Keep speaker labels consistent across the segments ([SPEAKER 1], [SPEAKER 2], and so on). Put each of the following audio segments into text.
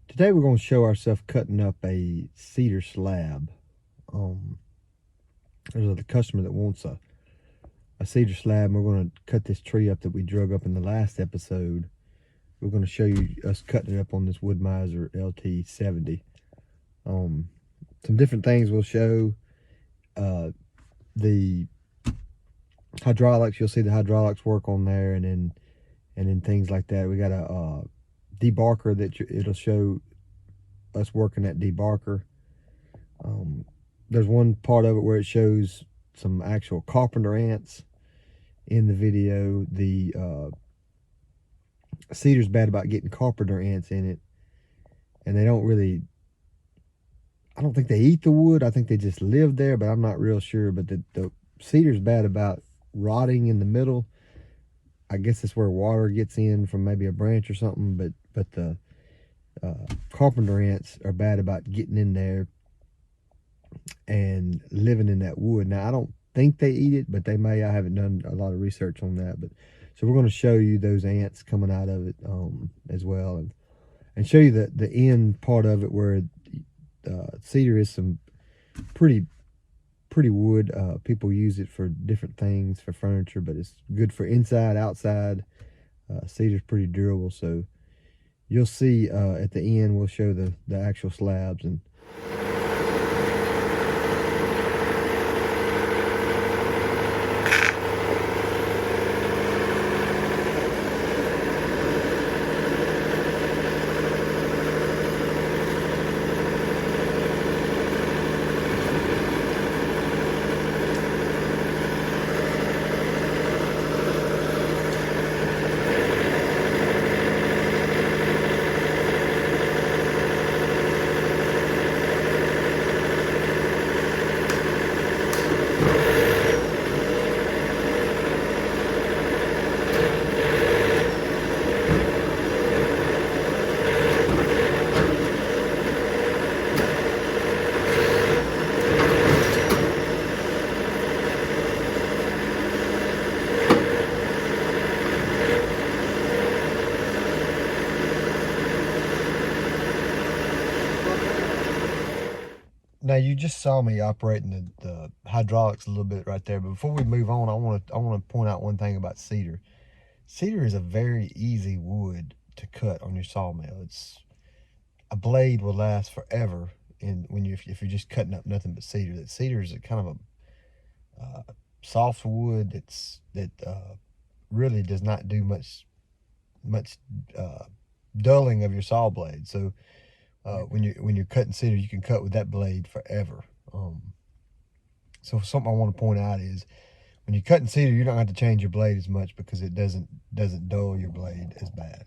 [SPEAKER 1] Today we're going to show ourselves cutting up a cedar slab. There's a customer that wants a cedar slab, and we're going to cut this tree up that we drug up in the last episode. We're going to show you us cutting it up on this Woodmizer Lt70. Some different things we'll show. The hydraulics, you'll see the hydraulics work on there, and then things like that. We got a debarker that it'll show us working that debarker. There's one part of it where it shows some actual carpenter ants in the video. The cedar's bad about getting carpenter ants in it, and they don't really, I don't think they eat the wood. I think they just live there, but I'm not real sure. But the cedar's bad about rotting in the middle. I guess it's where water gets in from maybe a branch or something, but the carpenter ants are bad about getting in there and living in that wood. Now, I don't think they eat it, but they may. I haven't done a lot of research on that, but so we're going to show you those ants coming out of it as well, and show you the end part of it where cedar is some pretty wood. People use it for different things, for furniture, but it's good for inside, outside. Cedar's pretty durable, so you'll see at the end we'll show the actual slabs. And now you just saw me operating the hydraulics a little bit right there, but before we move on, I want to point out one thing about cedar. Cedar is a very easy wood to cut on your sawmill. It's a blade will last forever, if you're just cutting up nothing but cedar. That cedar is a kind of a soft wood that really does not do much dulling of your saw blade. So when you're cutting cedar, you can cut with that blade forever. So something I want to point out is when you're cutting cedar, you don't have to change your blade as much because it doesn't dull your blade as bad.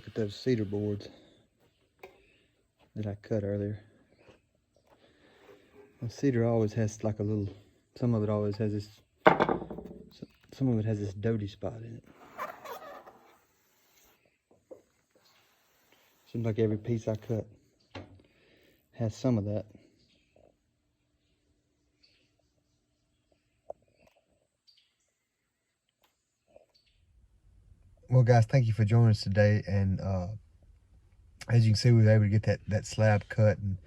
[SPEAKER 2] look at those cedar boards that I cut earlier. And cedar always has like a little, some of it always has this, some of it has this doty spot in it. Seems like every piece I cut has some of that.
[SPEAKER 1] Well, guys, thank you for joining us today. And as you can see, we were able to get that slab cut, and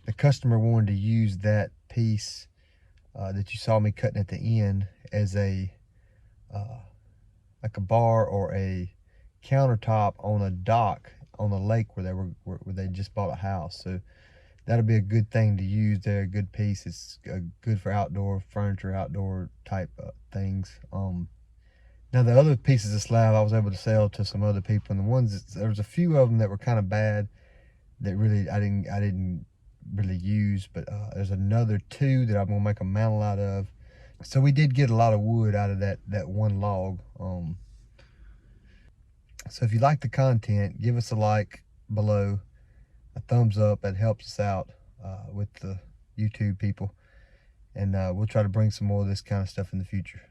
[SPEAKER 1] the customer wanted to use that piece that you saw me cutting at the end as a like a bar or a countertop on a dock on the lake where they just bought a house. So that'll be a good thing to use there, a good piece. It's good for outdoor furniture, outdoor type things. Now the other pieces of slab I was able to sell to some other people, and the ones there was a few of them that were kind of bad that really I didn't really use, but there's another 2 that I'm gonna make a mantle out of. So we did get a lot of wood out of that one log. So if you like the content, give us a like below, a thumbs up. That helps us out with the YouTube people, and we'll try to bring some more of this kind of stuff in the future.